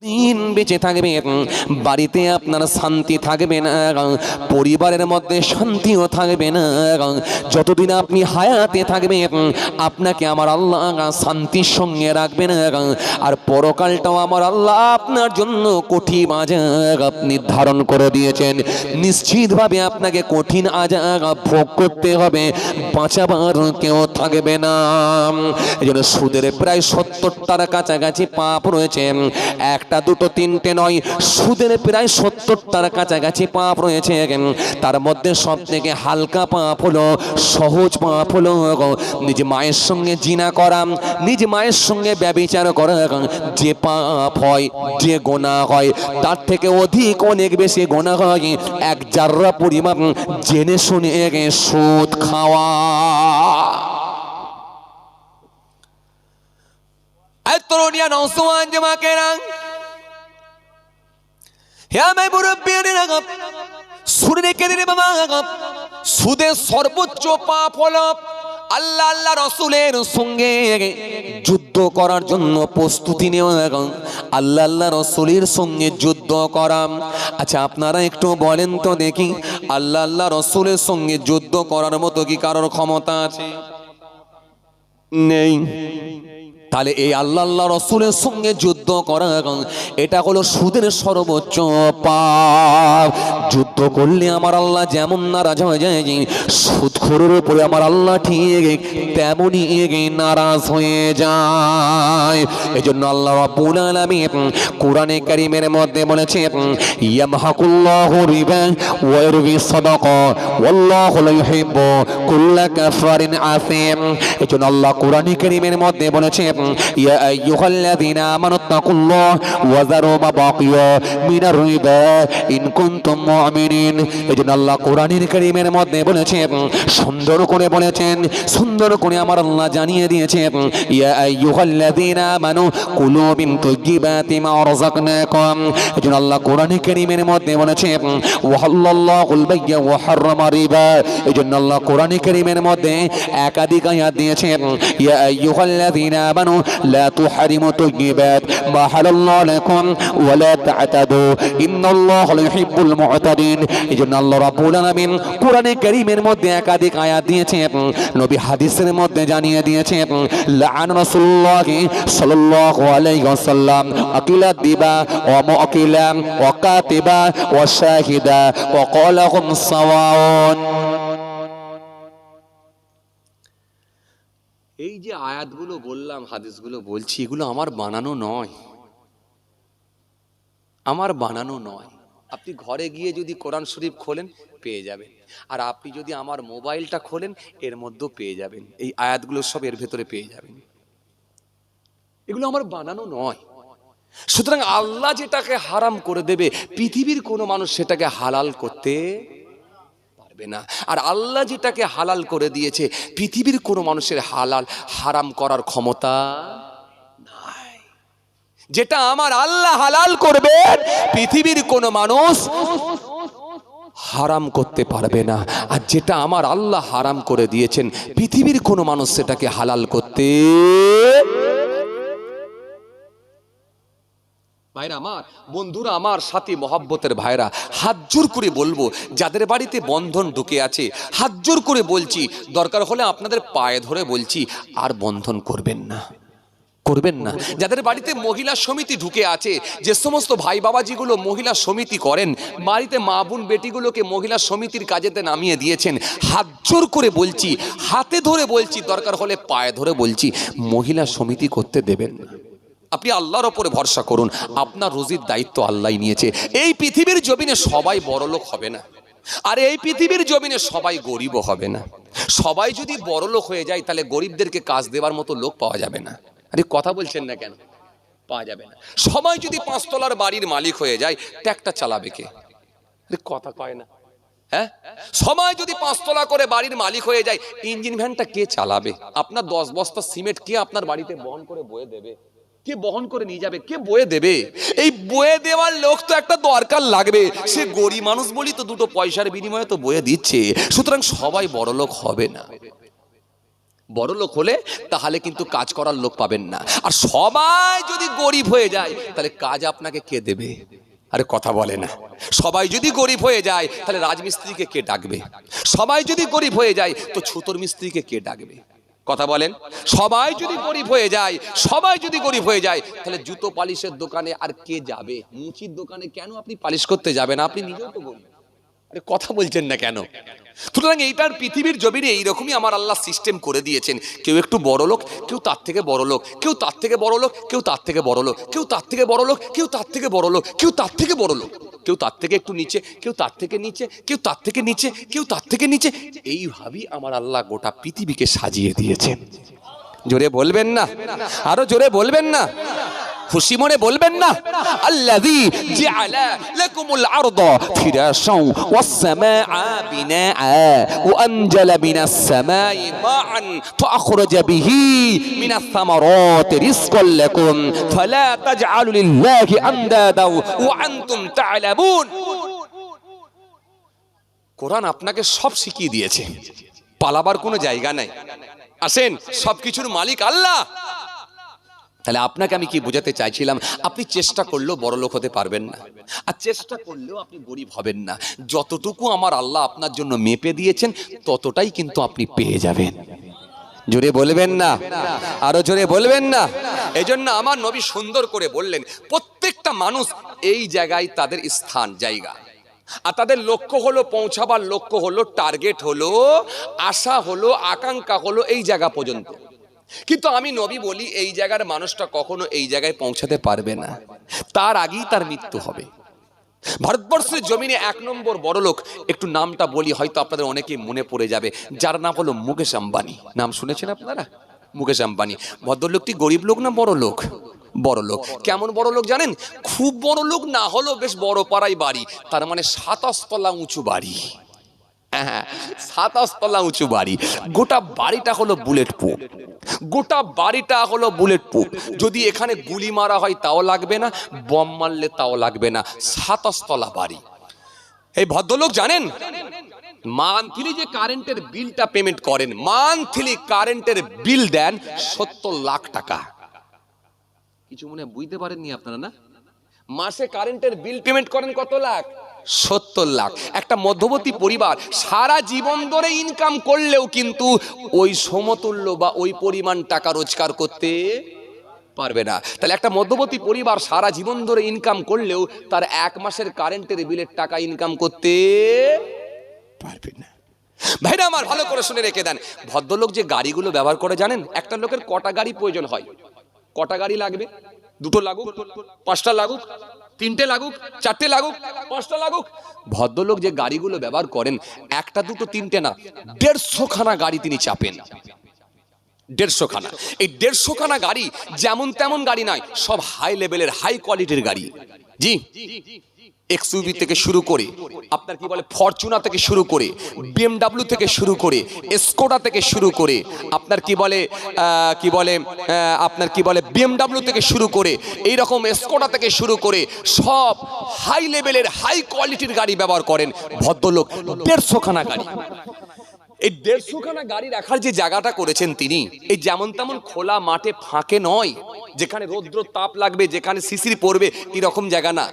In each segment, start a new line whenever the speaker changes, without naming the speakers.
দিন বেঁচে থাকবেন, বাড়িতে আপনার শান্তি থাকবে না, পরিবারের মধ্যে শান্তিও থাকবে না। যতদিন আপনি হায়াতে থাকবেন আপনাকে আমার আল্লাহ শান্তির সঙ্গে রাখবে না, আর পরকালটাও আমার আল্লাহ আপনার জন্য কঠিন আযাব নির্ধারণ করে দিয়েছেন। নিশ্চিতভাবে আপনাকে কঠিন আযাব ভোগ করতে হবে, বাঁচাবার কেউ থাকবে না। এই জন্য সুদের প্রায় 70টার কাছাকাছি পাপ রয়েছে। একটা দুটো তিনটে নয়, সুদের প্রায় 70টার কাছাকাছি পাপ রয়েছে। তার মধ্যে সব থেকে হালকা পাপ হলো, সহজ পাপ হলো নিজ মায়ের সঙ্গে জিনা করা, নিজ মায়ের সঙ্গে ব্যভিচার করা। যে পাপ হয়, যে গোনা হয়, তার থেকে অধিক অনেক বেশি গোনা হয় এক জাররা পরিমাণ জেনে শুনে সুদ খাওয়া। তরুণিয়া নওজোয়ান জামাকেরা, সুদের সর্বোচ্চ পাপ হলো আল্লাহ রসুলের সঙ্গে যুদ্ধ করার জন্য প্রস্তুতি নেওয়া, আল্লাহ রসুলের সঙ্গে যুদ্ধ করা। আচ্ছা আপনারা একটু বলেন তো দেখি, আল্লাহ রসুলের সঙ্গে যুদ্ধ করার মতো কি কারোর ক্ষমতা আছে? নেই। তাহলে এই আল্লাহ রসুলের সঙ্গে যুদ্ধ করা, এটা হলো সুদের সর্বোচ্চ পাপ। যুদ্ধ করলে আমার আল্লাহ যেমন নারাজ হয়ে যায়, সুদখোরের উপরে আমার আল্লাহ ঠিক তেমনই নারাজ হয়ে যায়। এই জন্য আল্লাহ রাব্বুল আলামিন কোরআনে কারীমের মধ্যে বলেছেন, ইয়ামহাকুল্লাহু রিবা ওয়া ইউরবি সাদাকা ওয়াল্লাহু লা ইউহিব্বু কুল্লা কাফারিন আসিম। এই জন্য আল্লাহ কোরআনে কারীমের মধ্যে বলেছেন, ইয়া আইয়ুহাল্লাযীনা আমানুত্তাকুল্লাহ ওয়া যারু মা বাকিয়া মিনার রিবা ইন কুনতুম মুমিনিন। এজন্য আল্লাহ কোরআনের কারীমের মধ্যে বলেছেন, সুন্দর করে বলেছেন, সুন্দর করে আমার আল্লাহ জানিয়ে দিয়েছেন, ইয়া আইয়ুহাল্লাযীনা আমানু কুলু মিন তাইয়্যিবাতি মা রাযাকনাকুম। এজন্য আল্লাহ কোরআনের কারীমের মধ্যে বলেছেন, ওয়া হাল্লাল্লাহুল বাইয়া ওয়া হারামা রিবা। এজন্য আল্লাহ কোরআনের কারীমের মধ্যে একাধিক আয়াত দিয়েছেন, ইয়া আইয়ুহাল্লাযীনা আমানু لا تحرموا طيبات ما حل الله لكم ولا تعتدوا إن الله لا يحب المعتدين। এজন্য আল্লাহ রাব্বুল আলামিন কোরআনে কারীমের মধ্যে একাধিক আয়াত দিয়েছেন, নবী হাদিসের মধ্যে জানিয়ে দিয়েছেন, লাআন রাসূলুল্লাহ সাল্লাল্লাহু আলাইহি ওয়াসাল্লাম আকিলা দিবা ওয়া মুআকিলা ওয়া কাতিবা ওয়া শাহিদা ওয়া ক্বালাহুম সাওয়াউন। এই যে আয়াতগুলো বললাম, হাদিসগুলো বলছি, এগুলো আমার বানানো নয়, আমার বানানো নয়। আপনি ঘরে গিয়ে যদি কোরআন শরীফ খোলেন পেয়ে যাবেন, আর আপনি যদি আমার মোবাইলটা খোলেন এর মধ্যেও পেয়ে যাবেন। এই আয়াতগুলো সব এর ভেতরে পেয়ে যাবেন। এগুলো আমার বানানো নয়। সুতরাং আল্লাহ যেটাকে হারাম করে দেবে, পৃথিবীর কোনো মানুষ সেটাকে হালাল করতে না। আর আল্লাহ যেটাকে হালাল করে দিয়েছে, পৃথিবীর কোনো মানুষের হালাল হারাম করার ক্ষমতা নাই। যেটা আমার আল্লাহ হালাল করবে, পৃথিবীর কোনো মানুষ হারাম করতে পারবে না। আর যেটা আমার আল্লাহ হারাম করে দিয়েছেন, পৃথিবীর কোনো মানুষ সেটাকে হালাল করতে। ভাইরা আমার, বন্ধুরা আমার, সাথী মহব্বতের ভাইরা, হাত জোর করে বলবো, যাদের বাড়িতে বন্ধন ঢুকে আছে, হাত জোর করে বলছি, দরকার হলে আপনাদের পায়ে ধরে বলছি, আর বন্ধন করবেন না, করবেন না। যাদের বাড়িতে মহিলা সমিতি ঢুকে আছে, যে সমস্ত ভাই বাবাজিগুলো মহিলা সমিতি করেন, বাড়িতে মা বোন বেটিগুলোকে মহিলা সমিতির কাজেতে নামিয়ে দিয়েছেন, হাত জোর করে বলছি, হাতে ধরে বলছি, দরকার হলে পায়ে ধরে বলছি, মহিলা সমিতি করতে দেবেন না। আপনি আল্লাহর ওপরে ভরসা করুন, আপনার রুজির দায়িত্ব আল্লাহই নিয়েছে। এই পৃথিবীর জমিনে সবাই বড়লোক হবে না, আর এই পৃথিবীর জমিনে সবাই গরিবও হবে না। সবাই যদি বড়লোক হয়ে যায়, তাহলে গরিবদেরকে কাজ দেওয়ার মতো লোক পাওয়া যাবে না। আরে কথা বলছেন না কেন? পাওয়া যাবে না। সবাই যদি 5 তলার বাড়ির মালিক হয়ে যায়, ট্রাক্টর চালাবে কে? আরে কথা কয় না, হ্যাঁ? সবাই যদি 5 তলা করে বাড়ির মালিক হয়ে যায়, ইঞ্জিন ভ্যানটা কে চালাবে? আপনার 10 বস্তা সিমেন্ট কে আপনার বাড়িতে বহন করে বয়ে দেবে? কে বহন করে নিয়ে যাবে? কে বয়ে দেবে? এই বয়ে দেওয়ার লোক তো একটা দরকার লাগবে। সে গরিব মানুষ বলি তো দুটো পয়সার বিনিময়ে তো বয়ে দিচ্ছে। সুতরাং সবাই বড়লোক হবে না। বড় লোক হলে তাহলে কিন্তু কাজ করার লোক পাবেন না। আর সবাই যদি গরিব হয়ে যায় তাহলে কাজ আপনাকে কে দেবে? আরে কথা বলে না। সবাই যদি গরিব হয়ে যায় তাহলে রাজমিস্ত্রিকে কে ডাকবে? সবাই যদি গরিব হয়ে যায় তো ছুতোর মিস্ত্রিকে কে ডাকবে? কথা বলেন। সবাই যদি গরিব হয়ে যায়, সবাই যদি গরিব হয়ে যায় তাহলে জুতো পালিশের দোকানে আর কে যাবে? মুচির দোকানে কেন আপনি পালিশ করতে যাবেন? আপনি নিজেও তো গরিব। আরে কথা বলছেন না কেন? সুতরাং এইটার পৃথিবীর জমিনে এইরকমই আমার আল্লাহ সিস্টেম করে দিয়েছেন। কেউ একটু বড় লোক, কেউ তার থেকে বড় লোক, কেউ তার থেকে বড় লোক, কেউ তার থেকে বড় লোক, কেউ তার থেকে বড় লোক, কেউ তার থেকে বড় লোক, কেউ তার থেকে বড় লোক, কেউ তার থেকে একটু নিচে, কেউ তার থেকে নিচে, কেউ তার থেকে নিচে, কেউ তার থেকে নিচে। এইভাবেই আমার আল্লাহ গোটা পৃথিবীকে সাজিয়ে দিয়েছেন। জোরে বলবেন না? আরো জোরে বলবেন না? খুশি মনে বলবেন না? আল্লাযী জাআলা লাকুমুল আরদা ফিরাশাও ওয়াস সামাআ বিনাআ ওয়া আনজালা মিনাস সামাই মাআন ফাআখরাজা বিহি মিনাস সামারাতি রিজকাল লাকুম ফালা তাজআলু লিল্লাহি আনদাদা ওয়া আনতুম তা'লামুন। কোরআন আপনাকে সব শিখিয়ে দিয়েছে, পালাবার কোনো জায়গা নাই। আসেন, সবকিছুর মালিক আল্লাহ। তাহলে আপনাকে আমি কি বোঝাতে চাইছিলাম? আপনি চেষ্টা করলেও বড় লোক হতে পারবেন না, আর চেষ্টা করলেও আপনি গরিব হবেন না। যতটুকু আমার আল্লাহ আপনার জন্য মেপে দিয়েছেন ততটাই কিন্তু আপনি পেয়ে যাবেন। জোরে বলবেন না? আরো জোরে বলবেন না? এজন্য আমার নবী সুন্দর করে বললেন, প্রত্যেকটা মানুষ এই জায়গায় তাদের স্থান জায়গা, আর তাদের লক্ষ্য হলো, পৌঁছাবার লক্ষ্য হলো, টার্গেট হলো, আশা হলো, আকাঙ্ক্ষা হলো এই জায়গা পর্যন্ত। কিন্তু আমি নবী বলি, এই জায়গার মানুষটা কখনো এই জায়গায় পৌঁছাতে পারবে না, তার আগেই তার মৃত্যু হবে। ভারতবর্ষের জমিনে এক নম্বর বড় লোক, একটু নামটা বলি, হয়তো আপনাদের অনেকেই মনে পড়ে যাবে, যার নাম হলো মুকেশ আম্বানি। নাম শুনেছেন আপনারা? মুকেশ আম্বানি ভদ্রলোকটি গরিব লোক না বড় লোক? বড় লোক। কেমন বড় লোক জানেন? খুব বড় লোক না হলেও বেশ বড় পাড়ায় বাড়ি, তার মানে 27 তলা উঁচু বাড়ি। হ্যাঁ, 27 তলা উঁচু বাড়ি। গোটা বাড়িটা হলো বুলেট প্রুফ, গোটা বাড়িটা হলো বুলেট প্রুফ। যদি এখানে গুলি মারা হয় তাও লাগবে না, বম মারলে তাও লাগবে না। 27 তলা বাড়ি। এই ভদ্রলোক জানেন মান্থলি যে কারেন্টের বিলটা পেমেন্ট করেন, মান্থলি কারেন্টের বিল দেন 70 লাখ টাকা। কিছু মনে বুঝতে পারেননি আপনারা না? মাসে কারেন্টের বিল পেমেন্ট করেন কত লাখ? 70 লাখ। একটা মধ্যবর্তী পরিবার সারা জীবন ধরে ইনকাম করলেও কিন্তু ওই সমতুল্য বা ওই পরিমাণ টাকা রোজগার করতে পারবে না। তাহলে একটা মধ্যবর্তী পরিবার সারা জীবন ধরে ইনকাম করলেও তার এক মাসের কারেন্টের বিলের টাকা ইনকাম করতে পারবে না। ভাইরা আমার, ভালো করে শুনে রেখে দেন, ভদ্রলোক যে গাড়িগুলো ব্যবহার করে জানেন? একটা লোকের কটা গাড়ি প্রয়োজন হয়? কটা গাড়ি লাগবে? 2টো লাগুক, 5টা লাগুক, 3টে লাগুক, 4টে লাগুক, 5টা লাগুক। ভদ্রলোক যে গাড়িগুলো ব্যবহার করেন, 1টা 2টো 3টে না, 150 খানা গাড়ি তিনি চাপেন। 150 খানা। এই 150 খানা গাড়ি যেমন তেমন গাড়ি নয়, সব হাই লেভেলের, হাই কোয়ালিটির গাড়ি। জি, এক্সইউভি থেকে শুরু করে, আপনার কি বলে ফরচুনার থেকে শুরু করে, বিএমডব্লিউ থেকে শুরু করে, স্কোডা থেকে শুরু করে, আপনার কি বলে আপনার কি বলে বিএমডব্লিউ থেকে শুরু করে, এই রকম স্কোডা থেকে শুরু করে সব হাই লেভেলের, হাই কোয়ালিটির গাড়ি ব্যবহার করেন ভদ্রলোক। 150 খানা গাড়ি। এই 150 খানা গাড়ি রাখার যে জায়গাটা করেছেন তিনি, এই যেমন তেমন খোলা মাঠে ফাঁকে নয়, যেখানে রৌদ্র তাপ লাগবে, যেখানে শিশির পড়বে, এরকম জায়গা না।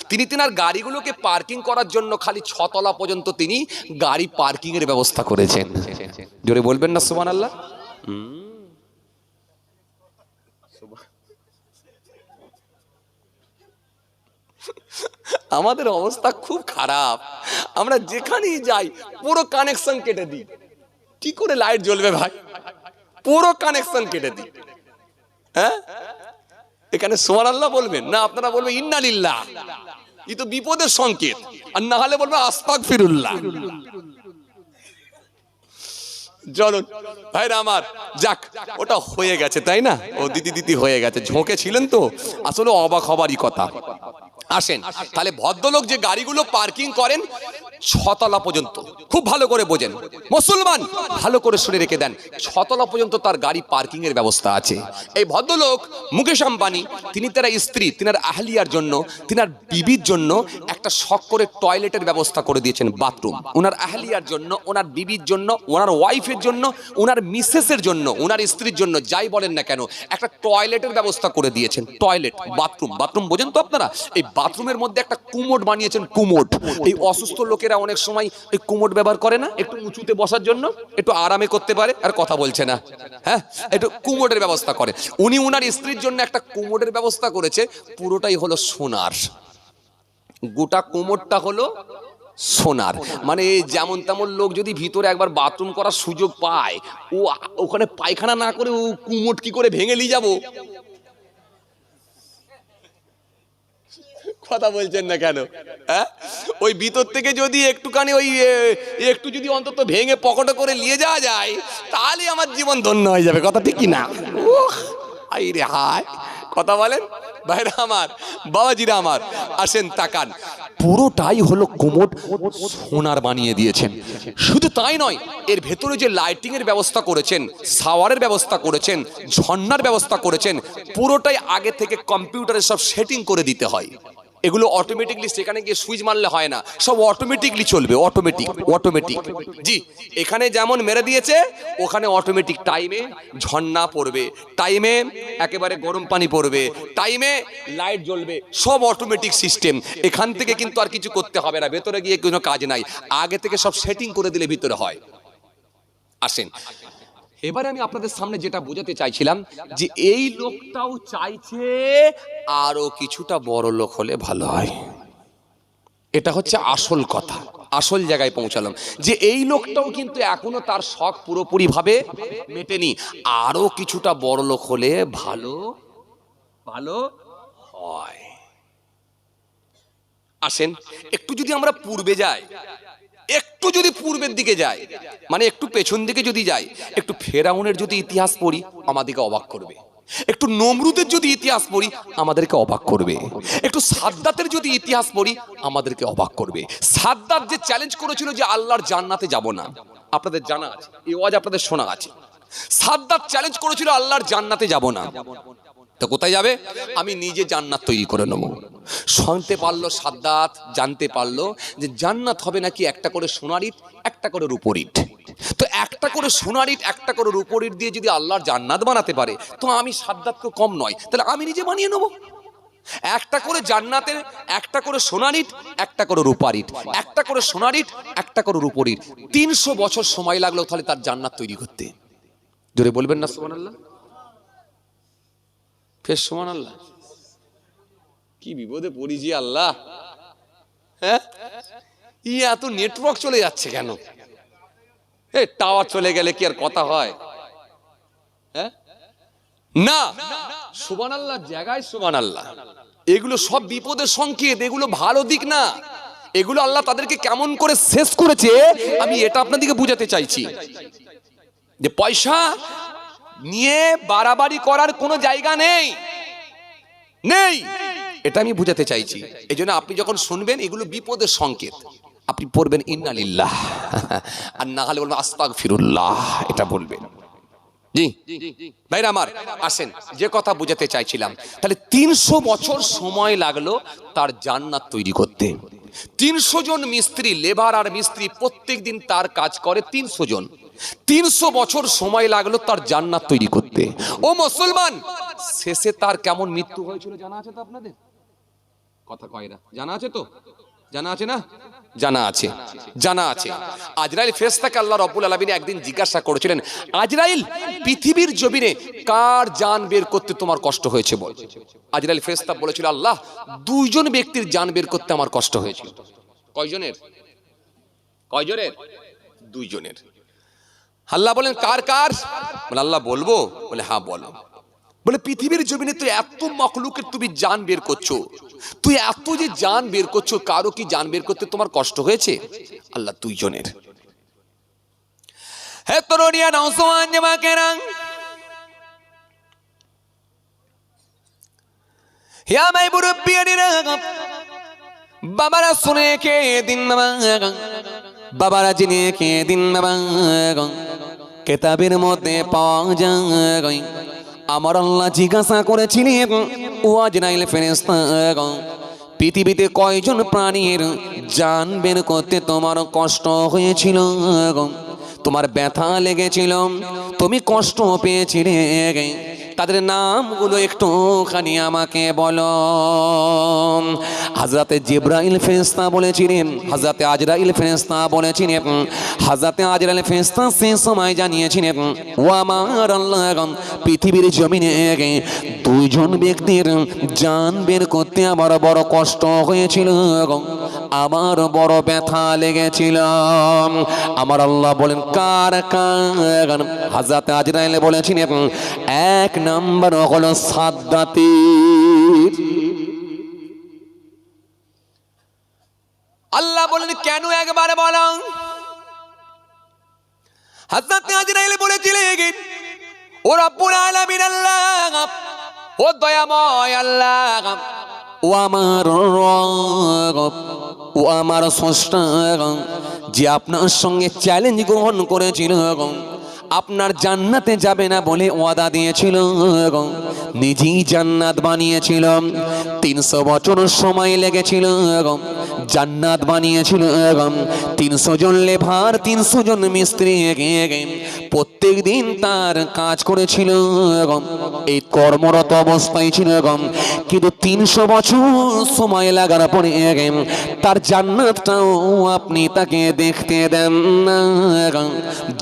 তিনি তেনার গাড়িগুলোকে পার্কিং করার জন্য খালি 6 তলা পর্যন্ত তিনি গাড়ি পার্কিং এর ব্যবস্থা করেছেন। জোরে বলবেন না সুবহানাল্লাহ? আমাদের অবস্থা খুব খারাপ, আমরা যেখানেই যাই পুরো কানেকশন কেটে দিই। কি করে লাইট জ্বলবে ভাই? পুরো কানেকশন কেটে দিই। হ্যাঁ, এখানে সুবহানাল্লাহ বলবেন না, আপনারা বলবেন ইন্না লিল্লাহ, এই তো বিপদের সংকেত, আর না হলে বলবেন আস্তাগফিরুল্লাহ। চলুন ভাইরা আমার, যাক, ওটা হয়ে গেছে তাই না? ও দিদি হয়ে গেছে, ঝোঁকে ছিলেন তো, আসলে অবাক হবারই কথা। আসেন, তাহলে ভদ্রলোক যে গাড়িগুলো পার্কিং করেন 6 তলা পর্যন্ত, খুব ভালো করে বোঝেন মুসলমান, ভালো করে শুনে রেখে দেন, 6 তলা পর্যন্ত তার গাড়ি পার্কিং এর ব্যবস্থা আছে। এই ভদ্রলোক মুকেশ আম্বানি, তিনি তার স্ত্রী, তিনার আহলিয়ার জন্য, তিনার বিবির জন্য একটা একটা শখ করে টয়লেটের ব্যবস্থা করে দিয়েছেন, বাথরুম ওনার আহলিয়ার জন্য, ওনার বিবির জন্য, ওনার ওয়াইফের জন্য, ওনার মিসেসের জন্য, ওনার স্ত্রীর জন্য, যাই বলেন না কেন একটা টয়লেটের ব্যবস্থা করে দিয়েছেন। টয়লেট, বাথরুম, বাথরুম বোঝেন তো আপনারা? এই বাথরুমের মধ্যে একটা কুমোড বানিয়েছেন, কুমোড। এই অসুস্থ লোকেরা অনেক সময় এই কুমোড ব্যবহার করে না, একটু উঁচুতে বসার জন্য, একটু আরামে করতে পারে, আর কথা বলছে না, হ্যাঁ, একটু কুমোডের ব্যবস্থা করে। উনি ওনার স্ত্রীর জন্য একটা কুমোডের ব্যবস্থা করেছে, পুরোটাই হলো সোনার। গোটা কোমরটা হলো সোনার। মানে যেমন তেমন লোক যদি ভিতরে একবার বাথরুম করার সুযোগ পায়, ও ওখানে পায়খানা না করে ও কুমোট কি করে ভেঙে নিয়ে যাবো? কথা বলছেন না কেন? হ্যাঁ, ওই ভিতর থেকে যদি একটুখানি ওই একটু যদি অন্তত ভেঙে পকেটে করে নিয়ে যাওয়া যায়, তাহলে আমার জীবন ধন্য হয়ে যাবে। কথা ঠিক কি না? আই রে হায়, কথা বলেন ভাইরা আমার, বাবাজিরা আমার, আসেন তাকান, পুরোটাই হলো কোমোড সোনার বানিয়ে দিয়েছেন। শুধু তাই নয়, এর ভেতরে যে লাইটিং এর ব্যবস্থা করেছেন, শাওয়ারের ব্যবস্থা করেছেন, ঝর্ণার ব্যবস্থা করেছেন, পুরোটাই আগে থেকে কম্পিউটারে সব সেটিং করে দিতে হয়। এগুলো অটোমেটিকলি, সেখানে গিয়ে সুইচ মারলে হয় না, সব অটোমেটিকলি চলবে, অটোমেটিক, অটোমেটিক। জি, এখানে যেমন মেরে দিয়েছে, ওখানে অটোমেটিক টাইমে ঝর্ণা পড়বে, টাইমে একেবারে গরম পানি পড়বে, টাইমে লাইট জ্বলবে, সব অটোমেটিক সিস্টেম। এখান থেকে কিন্তু আর কিছু করতে হবে না, ভেতরে গিয়ে কোনো কাজ নাই, আগে থেকে সব সেটিং করে দিলে ভিতরে হয়। আসেন, এবারে আমি আপনাদের সামনে যেটা বোঝাতে চাইছিলাম, যে এই লোকটাও চাইছে আরো কিছুটা বড় লোক হলে ভালো হয়। এটা হচ্ছে আসল কথা, আসল জায়গায় পৌঁছালাম, যে এই লোকটাও কিন্তু এখনো তার শখ পুরোপুরি ভাবে মেটেনি, আরো কিছুটা বড় লোক হলে ভালো ভালো হয়। আসেন, একটু যদি আমরা পূর্বে যাই, একটু যদি পূর্বের দিকে যাই, মানে একটু পেছন দিকে যদি যাই, একটু ফেরাউনের যদি ইতিহাস পড়ি আমাদেরকে অবাক করবে, একটু নমরুদের যদি ইতিহাস পড়ি আমাদেরকে অবাক করবে, একটু সাদ্দাতের যদি ইতিহাস পড়ি আমাদেরকে অবাক করবে। সাদ্দাত যে চ্যালেঞ্জ করেছিল যে আল্লাহর জান্নাতে যাব না, আপনাদের জানা আছে, এই ওয়াজ আপনাদের শোনা আছে। সাদ্দাত চ্যালেঞ্জ করেছিল আল্লাহর জান্নাতে যাব না, তো কোথায় যাবে? আমি নিজে জান্নাত তৈরি করে নেব। শুনতে পারলো সাদ্দাত, জানতে পারলো যে জান্নাত হবে নাকি একটা করে সোনার ইট, একটা করে রূপোর ইট। তো একটা করে সোনার ইট, একটা করে রূপোর ইট দিয়ে যদি আল্লাহর জান্নাত বানাতে পারে, তো আমি সাদ্দাত তো কম নয়, তাহলে আমি নিজে বানিয়ে নেব। একটা করে জান্নাতের, একটা করে সোনার ইট, একটা করে রূপার ইট, একটা করে সোনার ইট, একটা করে রূপোর ইট। 300 বছর সময় লাগলো তাহলে তার জান্নাত তৈরি করতে। জোরে বলবেন না সুবহানাল্লাহ? ফের সুবহানাল্লাহ। কি বিপদে পড়িছি আল্লাহ। হ্যাঁ, এত নেটওয়ার্ক চলে যাচ্ছে কেন? টাওয়ার চলে গেলে কি আর কথা হয়? হ্যাঁ না, সুবহানাল্লাহ জায়গায় সুবহানাল্লাহ। এগুলো সব বিপদের সংকেত, এগুলো ভালো দিক না। এগুলো আল্লাহ তাদেরকে কেমন করে শেষ করেছে আমি এটা আপনাদেরকে বুঝাতে চাইছি, যে পয়সা নিয়ে বাড়াবাড়ি করার কোনো জায়গা নেই, নেই, এটা আমি বুঝাতে চাইছি। এই জন্য আপনি যখন শুনবেন এগুলো বিপদের সংকেত, আপনি পড়বেন ইন্না লিল্লাহ, আর না হলে বলবেন আস্তাগফিরুল্লাহ, এটা বলবেন। জি ভাইরা আমার, আসেন, যে কথা বুঝাতে চাইছিলাম, তাহলে 300 বছর সময় লাগলো তার জান্নাত তৈরি করতে। 300 জন মিস্ত্রি, লেবার আর মিস্ত্রি প্রত্যেক দিন তার কাজ করে 300 জন। 300 বছর সময় লাগলো তার জান্নাত তৈরি করতে। ও মুসলমান, শেষে তার কেমন মৃত্যু হয়েছিল জানা আছে তো আপনাদের? কথা কয় না, জানা আছে তো? জানা আছে না? জানা আছে, জানা আছে। আজরাইল ফেরেশতাকে আল্লাহ রাব্বুল আলামিন একদিন জিজ্ঞাসা করেছিলেন, আজরাইল, পৃথিবীর জমিনে কার জান বের করতে তোমার কষ্ট হয়েছে বল। আজরাইল ফেরেশতা বলেছিল, আল্লাহ, 2 জন ব্যক্তির জান বের করতে আমার কষ্ট হয়েছিল। কয়জনের? কয়জনের? 2 জনের। আল্লাহ বলেন, কার কার? বলে আল্লাহ বলবো? বলে হ্যাঁ বলো। বলে পৃথিবীর জমিনে তুই এত মাখলুকের তুমি জান বের করছো, তুই এত যে জান বের করছো, কারো কি জান বের করতে তোমার কষ্ট হয়েছে? আল্লাহ 2 জনের। হে তরুণিয়া নওজওয়ান জামাকেরা, হে মাই মুরব্বিয়ানিরা, বাবারা শুনে কে দিন বাবা, বাবারা জেনে কে দিন বাবা, কিতাবের মধ্যে পাওয়া যায় আমার আল্লাহ জিজ্ঞাসা করেছিলেন ও আজরাইল ফেরেশতা, পৃথিবীতে কয়জন প্রাণীর জান বের করতে তোমার কষ্ট হয়েছিল, তোমার ব্যথা লেগেছিল, তুমি কষ্ট পেয়েছিলে, তাদের নামগুলো একটুখানি আমাকে বলো। হযরতে জিবরাইল ফেরেশতা বলেছিলেন, হযরতে আজরাইল ফেরেশতা বলেছিলেন, হযরতে আজরাইল ফেরেশতা সে সময় জানিয়েছিলেন, ও আমার আল্লাহ, পৃথিবীর জমিনে দুইজন ব্যক্তির জান বের করতে আমার বড় কষ্ট হয়েছিল, আমার বড় ব্যথা লেগেছিল। আমার আল্লাহ বলেন কার কার? হযরতে আজরাইল বলেছিলেন এক নাম্বার হলো সাদ্দাতের। আল্লাহ বলেন কেন একবার বলো? হযরতে আজরাইল বলেছিলেন, ও রব্বুল আলামিন আল্লাহ, ও দয়াময় আল্লাহ, ও আমার রব, ও আমার স্রষ্টা, যে আপনার সঙ্গে চ্যালেঞ্জ গ্রহণ করেছিল, আপনার জান্নাতে যাবে না বলে ওয়াদা দিয়েছিল, নিজেই জান্নাত বানিয়েছিল। 300 বছর সময় লেগেছিল, জান্নাত বানিয়েছিল। 300 জন লেবার, 300 জন মিস্ত্রি প্রত্যেক দিন তার কাজ করেছিল, এই কর্মরত অবস্থায় ছিল। কিন্তু 300 বছর সময় লাগার পরে তার জান্নাতটাও আপনি তাকে দেখতে দেন না।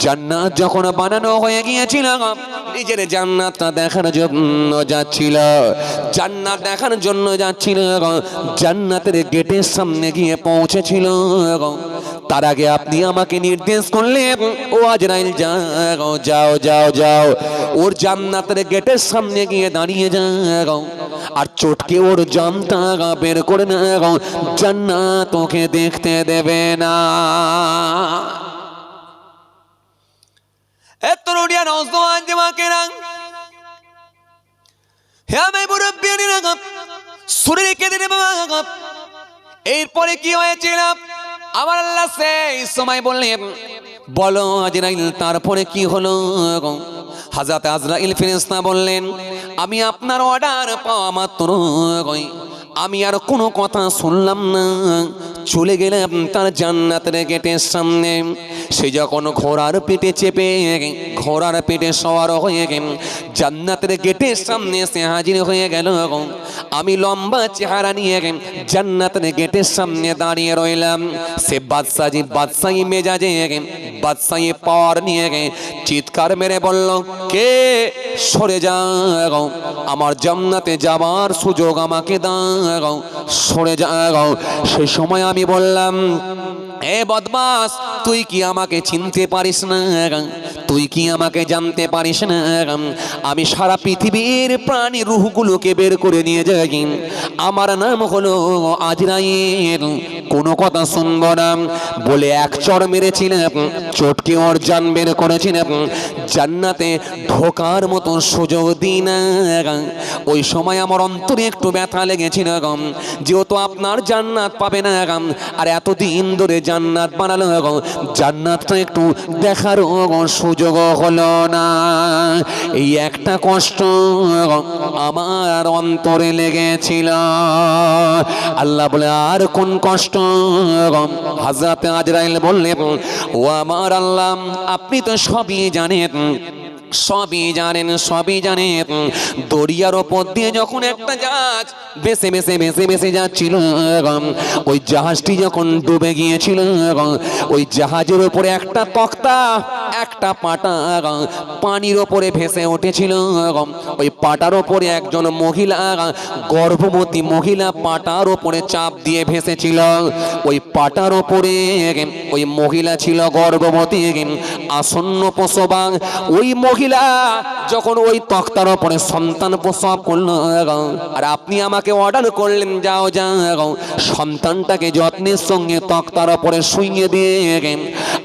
জান্নাত যখন বানানো হয়ে গিয়েছিল, নিজের জান্নাতটা দেখার জন্য যাচ্ছিল, জান্নাত দেখার জন্য যাচ্ছিল, জান্নাতের গেটের সামনে গিয়ে পৌঁছেছিল। তার আগে আপনি আমাকে নির্দেশ করলেন, ও আজরাইল যাও যাও যাও যাও, ওর জান্নাতের গেটের সামনে গিয়ে দাঁড়িয়ে যাও, আর চটকে ওর জানটা বের করে নাও, জান্নাত ওকে দেখতে দেবে না। তরুণিয়া নওজোয়ান যুবকেরা, হে আমি মুরব্বিয়ানেরা, শুনে রেখে দিন বাবা, এরপরে কি হয়েছিল? আমার আল্লাহ সেই সময় বললেন, বলো আজরাইল তারপরে কি হলো? হযরত আজরাইল ফেরেশতা বললেন, আমি আপনার অর্ডার পাওয়া মাত্র আমি আর কোনো কথা শুনলাম না, চলে গেলাম তার জান্নাতের গেটের সামনে। সে যখন ঘোড়ার পিঠে চেপে, ঘোড়ার পিঠে সওয়ার হয়ে জান্নাতের গেটের সামনে সে হাজির হয়ে গেল, আমি লম্বা চেহারা নিয়ে জান্নাতের গেটের সামনে দাঁড়িয়ে রইলাম। সে বাদশাহী মেজাজে, বাদশাহী পাওয়ার নিয়ে চিৎকার মেরে বলল, কে? সরে যাও, আমার জান্নাতে যাবার সুযোগ আমাকে দাও, সরে যাও। সেই সময় আমি বললাম, এ বদমাস, তুই কি আমাকে চিনতে পারিস না? তুই কি আমাকে জানতে পারিস না? আমি সারা পৃথিবীর প্রাণী রূহগুলোকে বের করে নিয়ে যাই, আমার নাম হলো আজরাইল, কোনো কথা শুনব না বলে এক চড় মেরেছিলাম, চটকে ওর জান বের করেছিলাম, জান্নাতে ঢোকার মতো সুযোগ দিই না। ওই সময় আমার অন্তরে একটু ব্যথা লেগেছিল, যেহেতু আপনার জান্নাত পাবে না, আর এতদিন ধরে জান্নাত বানালো, জান্নাতটা একটু দেখার সুযোগ হলো না, এই একটা কষ্ট আমার অন্তরে লেগেছিল। আল্লাহ বলে, আর কোন কষ্ট? হযরতে আজরাইল বললেন, ও আমার আল্লাহ, আপনি তো সবই জানেন, সবই জানেন, সবই জানেন। দরিয়ার ওপর দিয়ে যখন একটা জাহাজ ভেসে ভেসে ভেসে ভেসে যাচ্ছিল, ওই জাহাজটি যখন ডুবে গিয়েছিল, ওই জাহাজের উপরে একটা তক্তা, একটা পাটা পানির ওপরে ভেসে উঠেছিল। ওই পাটার ওপরে একজন মহিলা, গর্ভবতী মহিলা পাটার ওপরে চাপ দিয়ে ভেসেছিল। ওই পাটার ওপরে ওই মহিলা ছিল গর্ভবতী, আসন্ন প্রসবা। ওই মহিলা যখন ওই তক্তার ওপরে সন্তান প্রসব করল, আর আপনি আমাকে অর্ডার করলেন, যাও যাও সন্তানটাকে যত্নের সঙ্গে তক্তার ওপরে শুইয়ে দিয়ে,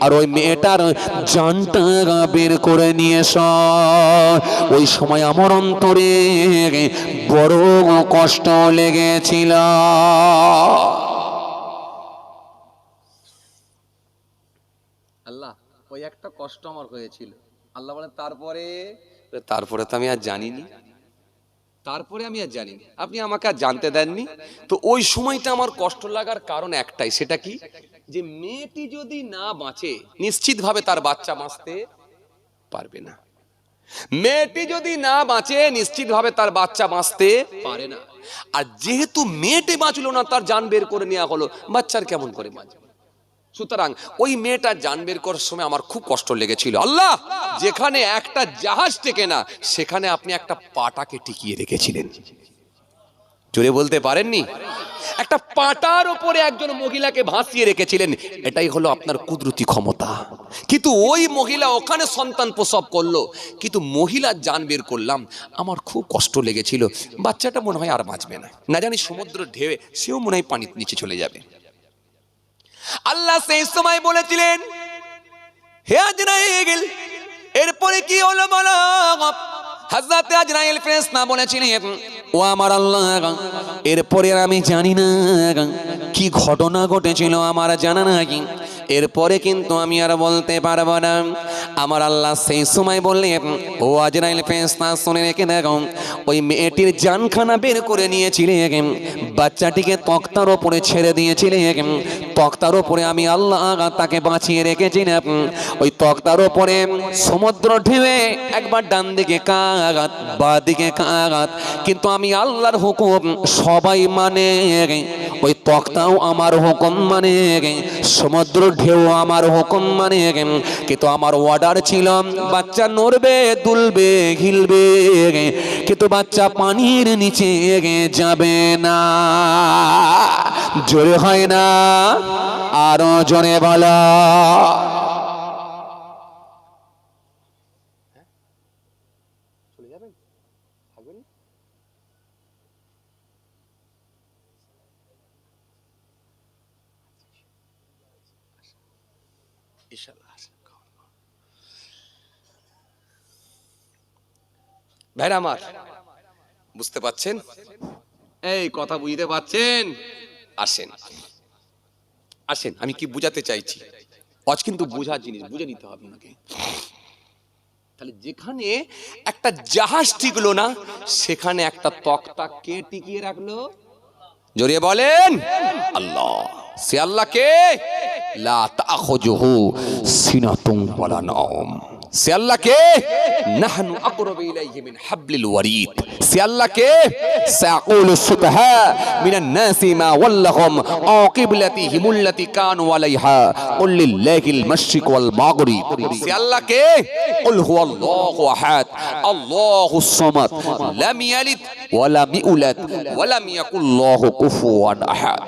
আর ওই মেয়েটার জানটা বের করে নিয়ে এস। ওই সময় আমার অন্তরে বড় কষ্ট লেগেছিল। আল্লাহ, ওই একটা কষ্ট আমার হয়েছিল। আল্লাহ বলে, তারপরে তো আমি আর জানিনি। তারপরে আমি আর জানি, আপনি আমাকে আর জানতে দেননি। তো ওই সময়টা আমার কষ্ট লাগার কারণ একটাই, সেটা কি, যে মেয়েটি যদি না বাঁচে নিশ্চিতভাবে তার বাচ্চা বাঁচতে পারবে না। মেয়েটি যদি না বাঁচে নিশ্চিতভাবে তার বাচ্চা বাঁচতে পারে না। আর যেহেতু মেয়েটি বাঁচলো না, তার জান বের করে নেওয়া হলো, বাচ্চার কেমন করে বাঁচবে? সুতরাং ওই মেয়েটার জান বের করার সময় আমার খুব কষ্ট লেগেছিল। আল্লাহ, যেখানে একটা জাহাজ টেকে না, সেখানে আপনি একটা পাটাকে টিকিয়ে রেখেছিলেন। জোরে বলতে পারেননি? একটা পাটার উপরে একজন মহিলাকে ভাসিয়ে রেখেছিলেন, এটাই হলো আপনার কুদরতি ক্ষমতা। কিন্তু ওই মহিলা ওখানে সন্তান প্রসব করলো, কিন্তু মহিলার জান বের করলাম, আমার খুব কষ্ট লেগেছিল। বাচ্চাটা মনে হয় আর বাঁচবে না, না জানি সমুদ্র ঢেউয়ে সেও মনে হয় পানির নিচে চলে যাবে। আল্লাহ সেই সময় বলেছিলেন, হে আজরাইল, এরপরে কি হলো বলো। হযরত আজরাইল ফেরেশতা বলেছিলেন, ও আমার আল্লাহ, এরপরে আমি জানি না কি ঘটনা ঘটেছিল, আমার জানা নাই। এরপরে কিন্তু আমি আর বলতে পারবো না। আমার আল্লাহ সেই সময় বললেন, ও আজরাইল ফেরেশতা, শুনে রেখে দেখো, ওই মেয়েটির জানখানা বের করে নিয়েছিলেন, বাচ্চাটিকে তক্তার ওপরে ছেড়ে দিয়েছিলেন। তক্তার ওপরে আমি আল্লাহ তাকে বাঁচিয়ে রেখেছিলাম। ওই তক্তার ওপরে সমুদ্র ঢেউয়ে একবার ডান দিকে কাগাত, বা দিকে কাগাত, কিন্তু আমি আল্লাহর হুকুম সবাই মানে। ওই তক্তাও আমার হুকুম মানে, সমুদ্র ঢেউ আমার হুকুম মানে। কিন্তু আমার অর্ডার ছিল, বাচ্চা নড়বে, দুলবে, হিলবে, কিন্তু বাচ্চা পানির নিচে যাবে না। জোরে হয় না? আরো জোরে বলো। ভাইরা আমার, বুঝতে পাচ্ছেন? এই কথা বুঝতে পাচ্ছেন? আসেন আসেন, আমি কি বুঝাতে চাইছি, আজ কিন্তু বোঝার জিনিস, বুঝে নিতে হবে আপনাকে। তাহলে যেখানে একটা জাহাজ টিকলো না, সেখানে একটা তক্তা কে টিকিয়ে রাখলো? জোরে বলেন, আল্লাহ। সে আল্লাহ কে? লা তাখুযুহু সিনাতুন ওয়ালা নাওম। সে আল্লাহ কে? নাহনু আকরাবু ইলাইহি মিন হাবলিল ওয়ারিদ। সে আল্লাহ কে? সায়াকুলু সুবহা মিনান নাসি মা ওয়াল্লাহুম আও কিবলাতিহিম আল্লাতী কানু আলাইহা কুল লিল্লাহিল মাশরিক ওয়াল মাগরিব। সে আল্লাহ কে? কুল হুয়াল্লাহু আহাদ আল্লাহুস সামাদ লাম ইয়ালিদ ওয়া লাম ইউলাদ ওয়া লাম ইয়াকুল লাহু কুফুয়ান আহাদ।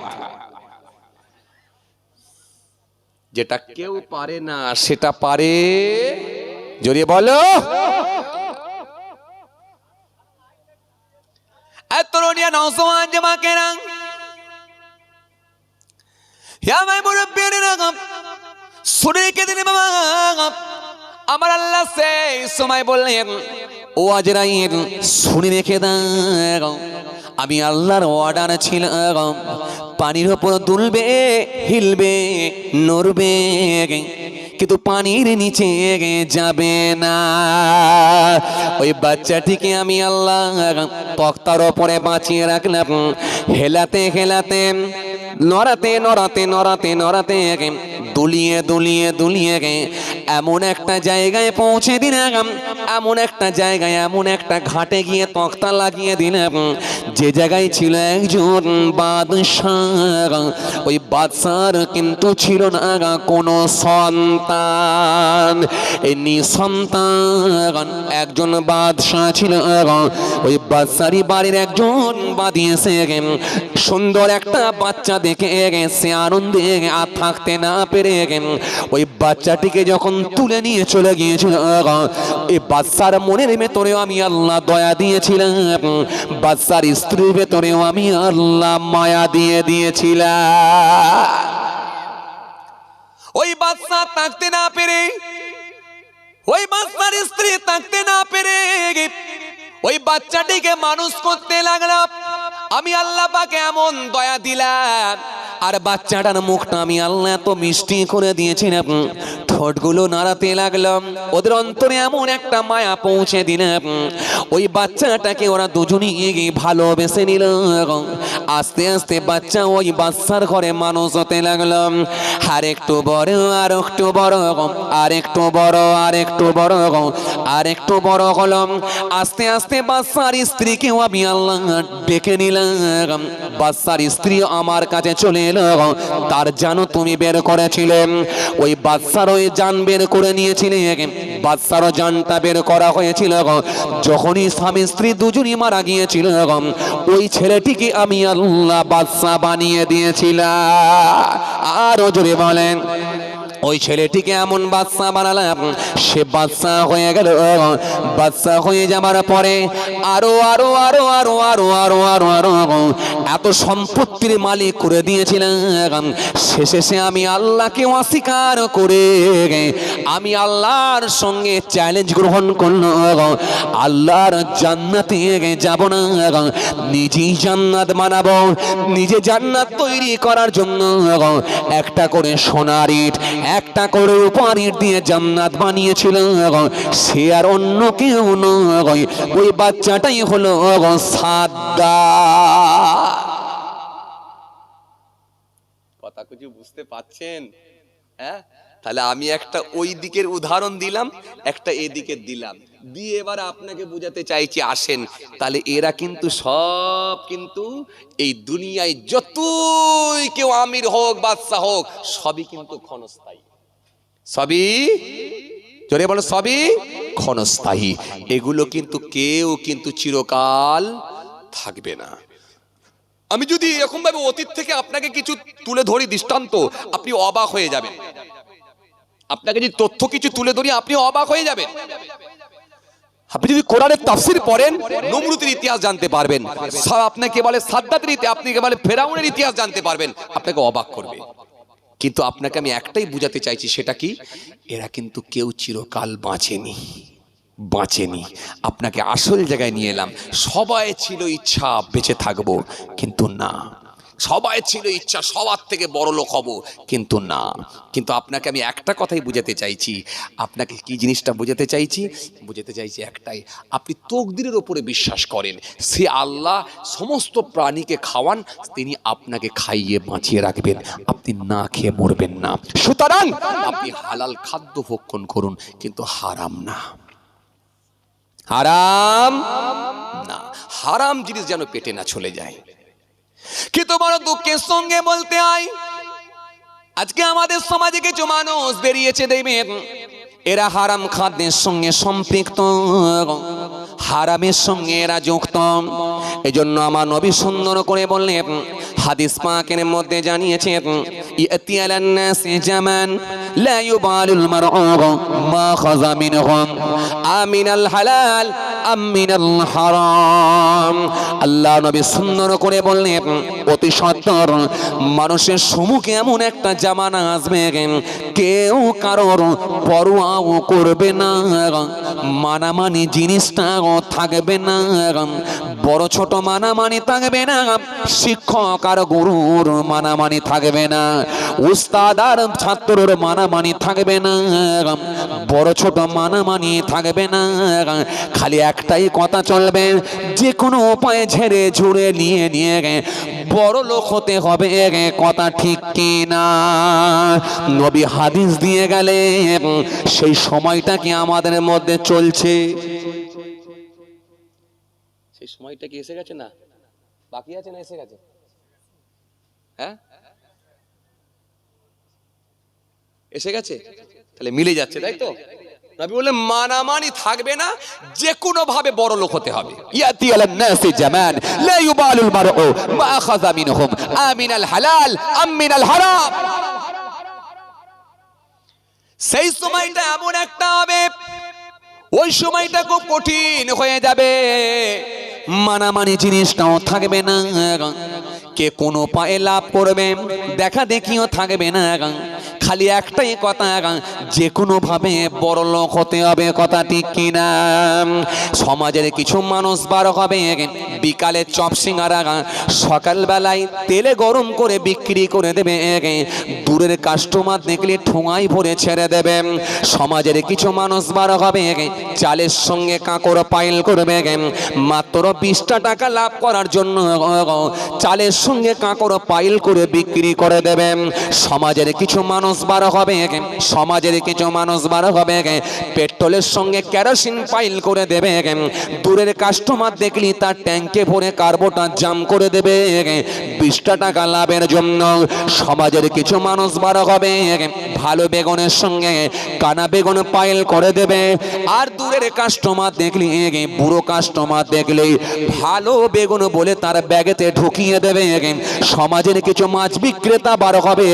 যেটা কেউ পারে না, সেটা পারে। জোরে বলো। তরুণিয়া নওজওয়ান জামাকেরা, হে আমার মুরব্বিরা, শুনে রেখে দিন বাবা। আমার আল্লাহ সেই সময় বললেন, ও আজরাইল, শুনে রেখে দাও, আমি আল্লাহর অর্ডার ছিল, পানির উপর দুলবে, হিলবে, নড়বে, কিন্তু পানির নিচে যাবে না। ওই বাচ্চাটিকে আমি আল্লাহ তক্তার ওপরে বাঁচিয়ে রাখলাম। হেলাতে হেলাতে, নড়াতে নড়াতে নড়াতে নড়াতে, দুলিয়ে দুলিয়ে দুলিয়ে এমন একটা জায়গায় পৌঁছে দিলাম, এমন একটা জায়গায়, এমন একটা ঘাটে গিয়ে তক্তা লাগিয়ে দিলাম, যে জায়গায় ছিল একজন বাদশাহ। ওই বাদশার কিন্তু ছিল না কোনো সন্তান, এই নিঃসন্তান একজন বাদশাহ ছিল। ওই বাদশারই বাড়ির একজন বাদী এসে সুন্দর একটা বাচ্চা দেখে সে আনন্দে আর থাকতে না পেরে ওই বাচ্চাটিকে যখন তুলে নিয়ে চলে গিয়েছিল, এই বাচ্চার মনের ভেতরেও আমি আল্লাহ দয়া দিয়েছিলাম, বাচ্চার স্ত্রীর ভেতরেও আমি আল্লাহ মায়া দিয়ে দিয়েছিলাম। ওই বাচ্চা থাকতে না পেরে, ওই বাচ্চার স্ত্রী থাকতে না পেরে ওই বাচ্চাটিকে মানুষ করতে লাগলাম। আমি আল্লাহ পাকে এমন দয়া দিলাম, আর বাচ্চাটার মুখটা আমি আল্লাহ এত মিষ্টি করে দিয়েছিলাম, ঠোঁটগুলো নাড়াতে লাগলাম, ওদের অন্তরে এমন একটা মায়া পৌঁছে দিলাম, ওই বাচ্চাটাকে ওরা দুজনই ভালোবেসে নিল। আস্তে আস্তে বাচ্চা ওই বাচ্চার ঘরে মানুষ হতে লাগলাম। আর একটু বড়, আর একটু বড়, আর একটু বড়, আর একটু বড়, আর একটু বড় হলাম। আস্তে আস্তে বাচ্চার স্ত্রীকেও আমি আল্লাহ ডেকে নিলাম। বাচ্চার স্ত্রী আমার কাছে চলে এলো। তার জানো তুমি বের করেছিলেন, ওই বাচ্চার ওই জান বের করে নিয়েছিলেন, বাচ্চারও জানটা বের করা হয়েছিল। যখনই স্বামী স্ত্রী দুজনই মারা গিয়েছিল, ওই ছেলেটিকে আমি আল্লাহ বাচ্চা বানিয়ে দিয়েছিলাম। আরো জোরে বলেন, ওই ছেলেটিকে এমন বাচ্চা বানালাম, সে বাচ্চা হয়ে গেল। বাচ্চা হয়ে যাবার পরে আরো আরো আরো আরো আরো আরো আরো আরো এত সম্পত্তির মালিক করে দিয়েছিলাম। শেষে আমি আল্লাহকে অস্বীকার করে আমি আল্লাহর সঙ্গে চ্যালেঞ্জ গ্রহণ করলাম, আল্লাহর জান্নাতে যাব না, নিজেই জান্নাত বানাবো। নিজে জান্নাত তৈরি করার জন্য একটা করে সোনার ইট, একটা করে রূপার ইট দিয়ে জান্নাত বানিয়েছিল। সে আর অন্য কেউ নয়, ওই বাচ্চাটাই হলো সাদ্দাত। কথা কিছু বুঝতে পাচ্ছেন? হ্যাঁ, তাহলে আমি একটা ওই দিকের উদাহরণ দিলাম, একটা এদিকে দিলাম, দিয়ে এবার আপনাকে বোঝাতে চাইছি আসেন। তাহলে এরা কিন্তু সব কিন্তু এই দুনিয়ায় যতই কেউ আমির হোক বাদশা হোক সবই কিন্তু ক্ষণস্থায়ী, সবই জোরে বলো, সবই ক্ষণস্থায়ী। এগুলো কিন্তু কেউ কিন্তু চিরকাল থাকবে না। আমি যদি এরকম ভাবে অতীত থেকে আপনাকে কিছু তুলে ধরি দৃষ্টান্ত, আপনি অবাক হয়ে যাবেন। আপনাকে যদি তথ্য কিছু তুলে ধরি আপনি অবাক হয়ে যাবেন। আপনি যদি কোরআনের তাফসীর পড়েন, নমরুদের ইতিহাস জানতে পারবেন। আপনাকে বলে সাদ্দাতের ইতিহাস, আপনি বলে ফেরাউনের ইতিহাস জানতে পারবেন, আপনাকে অবাক করবে। কিন্তু আপনাকে আমি একটাই বুঝাতে চাইছি, সেটা কি, এরা কিন্তু কেউ চিরকাল বাঁচেনি। আপনাকে আসল জায়গায় নিয়ে এলাম। সবাই ছিল ইচ্ছা বেঁচে থাকবো, কিন্তু না। সবাই ছিল ইচ্ছা সবার থেকে বড় লোক হব, কিন্তু না। কিন্তু আপনাকে আমি একটা কথাই বুঝাতে চাইছি। আপনাকে কি জিনিসটা বুঝাতে চাইছি একটাই, আপনি তকদিরের ওপরে বিশ্বাস করেন। সে আল্লাহ সমস্ত প্রাণীকে খাওয়ান, তিনি আপনাকে খাইয়ে বাঁচিয়ে রাখবেন, আপনি না খেয়ে মরবেন না। সুতরাং আপনি হালাল খাদ্য ভক্ষণ করুন, কিন্তু হারাম না, হারাম না। হারাম জিনিস যেন পেটে না চলে যায়। কিন্তু বড় দুঃখের সঙ্গে বলতে হয়, আজকে আমাদের সমাজে কিছু মানুষ বেরিয়েছে, দেখবেন এরা হারাম খাদ্যের সঙ্গে সম্পৃক্ত, হারামের সঙ্গে এরা যুক্ত। এজন্য আমার নবী সুন্দর করে বললেন, হাদিস পাকের মধ্যে জানিয়েছেন, ইয়াতি আলান নাসি জামান লা ইউবালুল মারউ মা খাযা মিনহুম আমিনাল হালাল আমিনাল হারাম। আল্লাহ নবী সুন্দর করে বললেন, অতি সত্বর মানুষের সম্মুখে এমন একটা জামানা আসবে, কেউ কারোর পরোয়াও করবে না, মানামানি জিনিসটাও থাকবে না, বড় ছোট মানামানি থাকবে না, শিক্ষক আর গুরুর মানামানি থাকবে না, উস্তাদ আর ছাত্রর মানামানি থাকবে না, বড় ছোট মানামানি থাকবে না। খালি একটাই কথা চলবে, যে কোনো উপায়ে ঝেড়ে ঝুড়ে নিয়ে বড় লোক হতে হবে। কথা ঠিক কি না? নবী হাদিস দিয়ে গেলে সেই সময়টা কি আমাদের মধ্যে চলছে? সেই সময়টা কি এসে গেছে? না বাকি আছে, না এসে গেছে? হ্যাঁ, এসে গেছে। তাহলে মিলে যাচ্ছে, তাই তো? নবী বললেন মানামানি থাকবে না, যে কোনো ভাবে বড় লোক হতে হবে। ইয়াতি আলান নাসি জামান লা ইউবালুল মারউ মা আখাযা মিনহুম আমিনাল হালাল আমিনাল হারাম। সেই সময়টা এমন একটা হবে, ওই সময়টা খুব কঠিন হয়ে যাবে, মানামানি জিনিসটাও থাকবে না, কে কোনো পায়ে লাভ করবে দেখা দেখিও থাকবে না, খালি একটাই কথা, যে কোনো ভাবে বড় লোক হতে হবে, কথা ঠিক কিনা? সমাজের কিছু মানুষ বার হবে বিকালে চপ সিঙ্গারা সকালবেলায় তেলে গরম করে বিক্রি করে দেবে, দূরের কাস্টমার দেখলে ঠোঙায় ভরে ছেড়ে দেবে। সমাজের কিছু মানুষ বার হবে চালের সঙ্গে কাঁকড় পাইল করবে, মাত্র 20টা টাকা লাভ করার জন্য চালের সঙ্গে কাঁকড় পাইল করে বিক্রি করে দেবে। সমাজের কিছু মানুষ বার হবে, সমাজের কিছু মানুষ বার হবে পেট্রোলের সঙ্গে কেরোসিন পাইল করে দেবে, দূরের কাস্টমার দেখলি তার ট্যাঙ্কে ভরে কার্বোটা জাম করে দেবে 20টা টাকা লাভের জন্য। সমাজের কিছু মানুষ বার হবে ভালো বেগুনের সঙ্গে কানা বেগুন পাইল করে দেবে, আর দূরের কাস্টমার দেখলি বুড়ো কাস্টমার দেখলে ভালো বেগুন বলে তার ব্যাগেতে ঢুকিয়ে দেবে। সমাজের কিছু মাছ বিক্রেতা বার হবে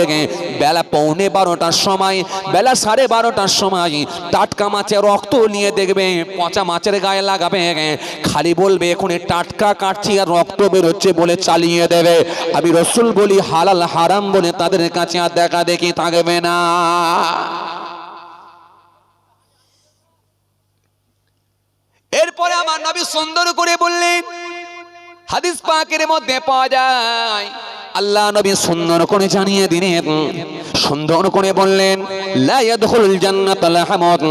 বেলা 11:15টার সময়, বেলা 12:30টার সময় টাটকা মাছের রক্ত নিয়ে দেখবে পচা মাছের গায়ে লাগাবে, খালি বলবে এখন টাটকা কাটছি আর রক্ত বেরোচ্ছে বলে চালিয়ে দেবে। আমি রসুল বলি হালাল হারাম বলে তাদের কাছে আর দেখা দেখি থাকবে না। এরপরে আমার নবী সুন্দর করে বললেন, হাদিস পাকের মধ্যে পাওয়া যায় আল্লাহ নবী সুন্দর করে জানিয়ে দিলেন, সুন্দর করে বললেন লা ইয়াদখুলুল জান্নাতা লাহমুন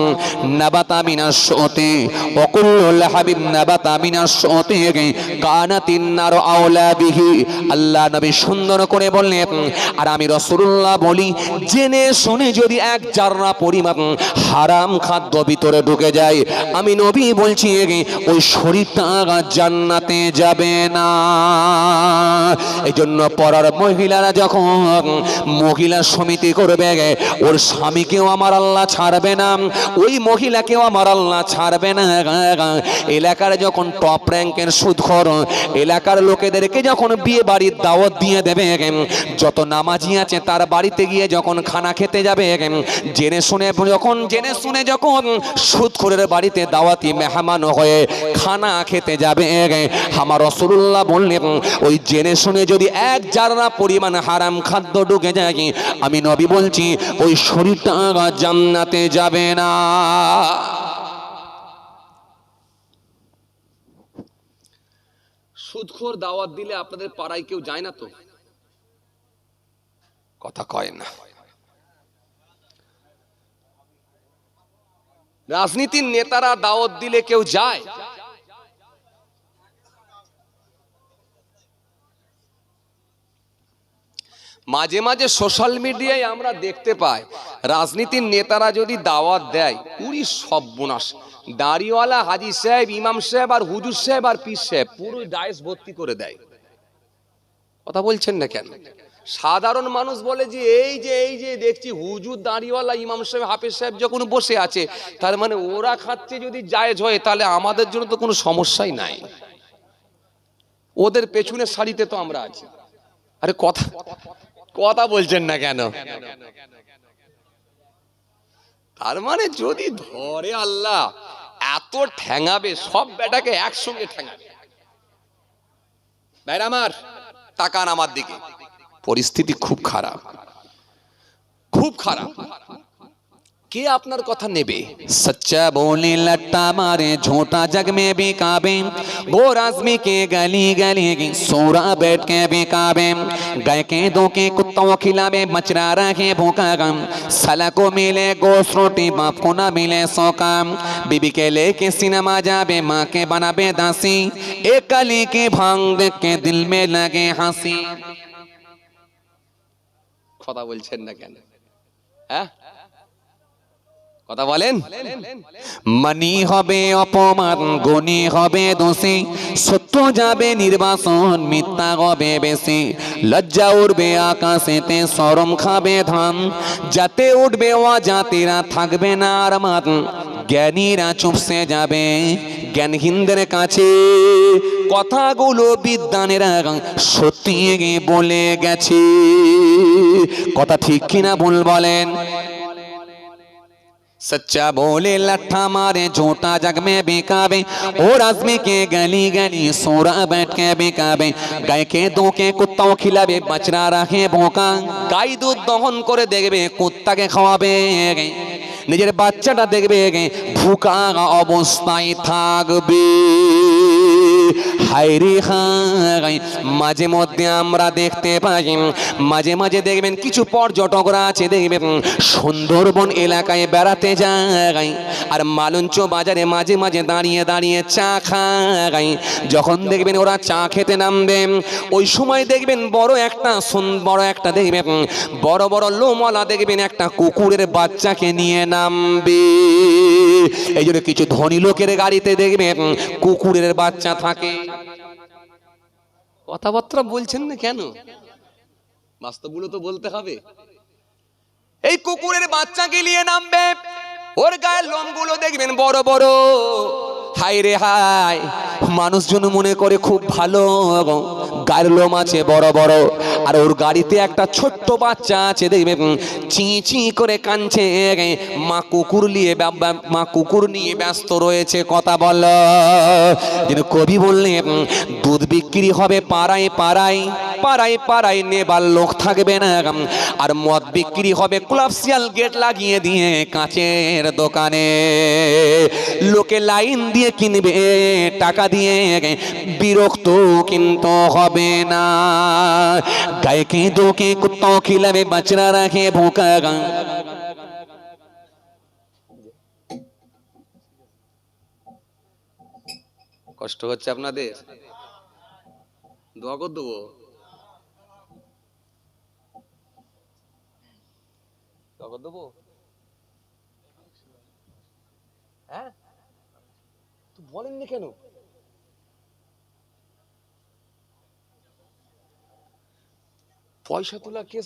নাবাতা মিনাশ শুতি ওয়া কুল্লু লাহাবিন নাবাতা মিনাশ শুতি কানাতিন নার আওলা বিহি। আল্লাহ নবী সুন্দর করে বললেন, আর আমি রাসূলুল্লাহ বলি জেনে শুনে যদি এক জাররা পরিমাণ হারাম খাদ্য ভিতরে ঢুকে যায়, আমি নবী বলছি ওই শরীরটা জান্নাতে যাবে না। এজন্য পরার মহিলারা যখন মহিলা সমিতি করবে, ওর স্বামীকেও আমার আল্লাহ ছাড়বে না, ওই মহিলাকেও আমার আল্লাহ ছাড়বে না। এলাকার যখন টপ র্যাঙ্কের সুদখোর এলাকার লোকেদেরকে যখন বিয়ে বাড়ির দাওয়াত দিয়ে দেবে, যত নামাজি আছে তার বাড়িতে গিয়ে যখন খানা খেতে যাবে, জেনে শুনে যখন সুদখোরের বাড়িতে দাওয়াতি মেহমান হয়ে খানা খেতে যাবে, আমার রাসূলুল্লাহ বললেন ওই জেনে শুনে যদি এক জাররা পরিমাণ হারাম খাদ্য ঢুকে যায়, আমি নবী বলছি ওই শরীরটা জান্নাতে যাবে না। সুদখোর দাওয়াত দিলে আপনাদের পাড়ায় কেউ যায় না তো? কথা কয় না। রাজনীতির নেতারা দাওয়াত দিলে কেউ যায়? মাঝে মাঝে সোশ্যাল মিডিয়ায় আমরা দেখতে পাই রাজনীতির নেতারা যদি দাওয়াত দেয়, পুরি সর্বনাশ, দাড়িওয়ালা হাজি সাহেব, ইমাম সাহেব আর হুজুর সাহেব আর পীর সাহেব পুরো ডায়েস ভর্তি করে দেয়। কথা বলছেন না কেন? সাধারণ মানুষ বলে যে এই যে দেখছি হুজুর, দাড়িওয়ালা, ইমাম সাহেব, হাফেজ সাহেব যখন বসে আছে, তার মানে ওরা খাচ্ছে যদি জায়েজ হয়, তাহলে আমাদের জন্য তো কোনো সমস্যাই নাই, ওদের পেছনের সারিতে তো আমরা আছি। আরে কথা বলছেন না কেন? তার মানে যদি ধরে আল্লাহ এত ঠ্যাঙাবে, সব বেটাকে একসঙ্গে ঠ্যাঙাবে। ভাইরা আমার, তাকান আমার দিকে, পরিস্থিতি খুব খারাপ, খুব খারাপ। কে আপনার কথা নেবে? सच्चा बोले लट्टा मारे झूठा जग में भी काबे, गोर आजमी के गली गली की सोरा बैठ के भी काबे, गाय के दो के कुत्तों खिलावे मचरा रहे भूखा गम, साला को मिले गोश्त रोटी बाप को ना मिले सौकाम, बीबी के लेके सिनेमा जाबे माँ के बनाबे दासी, एक कली की भांग देख के दिल में लगे हंसी। কথা বলছেন না কেন? হ্যাঁ, কথা বলেন। মানি হবে অপমান, গুণী হবে দোষী, সত্য যাবে নির্বাসন, মিথ্যা হবে বেশি, লজ্জা উঠবে আকাশেতে, শরম খাবে ধান, যাতে উঠবে অজাতিরা, থাকবে না আর মান, জ্ঞানীরা চুপসে যাবে জ্ঞানহীনদের কাছে, কথাগুলো বিদ্বানেরা সত্যি বলে গেছে। কথা ঠিক কিনা ভুল বলেন? सच्चा बोले लट्ठा मारे झूठा जग में बिकावे और आजमी के गली गली सोरा बैठ के बिकावे गाय के दो के कुत्ताओं खिलावे बचरा रखे भोका गाय दूध दहन करे देखबे कुत्ता के खावाबे নিজের বাচ্চাটা দেখবে ভুকা অবস্থায় থাকবে হায়রে হায় মাঝে মধ্যে আমরা দেখতে পাই মাঝে মাঝে দেখবেন কিছু পর্যটকরা আছে দেখবেন সুন্দরবন এলাকায় বেড়াতে যায় আর মালঞ্চ বাজারে মাঝে মাঝে দাঁড়িয়ে দাঁড়িয়ে চা খায় যখন দেখবেন ওরা চা খেতে নামবে ওই সময় দেখবেন বড় একটা দেখবেন বড় বড় লোমওয়ালা দেখবেন একটা কুকুরের বাচ্চাকে নিয়ে নামবে এই জন্য কিছু ধনী লোকের গাড়িতে দেখবেন কুকুরের বাচ্চা থাকে কথাবার্তা বলছেন না কেন বাস্তবগুলো তো বলতে হবে এই কুকুরের বাচ্চাকে নিয়ে নামবে ওর গায়ের লোমগুলো দেখবেন বড় বড় হায় রে হায় মানুষজন মনে করে খুব ভালো গায়ের লোম আছে বড় বড় আর ওর গাড়িতে একটা ছোট্ট বাচ্চা আছে দেখবেন চি চি করে কাঁদছে মা কুকুর নিয়ে ব্যস্ত রয়েছে কথা বল যেন কবি বললেন দুধ বিক্রি হবে পাড়ায় পাড়ায় পাড়ায় পাড়ায় নেবার লোক থাকবে না আর মদ বিক্রি হবে কোলাপসিয়াল গেট লাগিয়ে দিয়ে কাঁচের দোকানে লোকে লাইন দিয়ে কিনবে টাকা দিয়ে বিরক্ত কিন্তু হবে না গায়ে के दो के कुत्तों खिलावे बचरा रखे भूखा কষ্ট হচ্ছে আপনাদের দোয়া করে দেবো দোয়া করে দেবো হ্যাঁ তো বলেননি কেন পয়সা তোলা কেস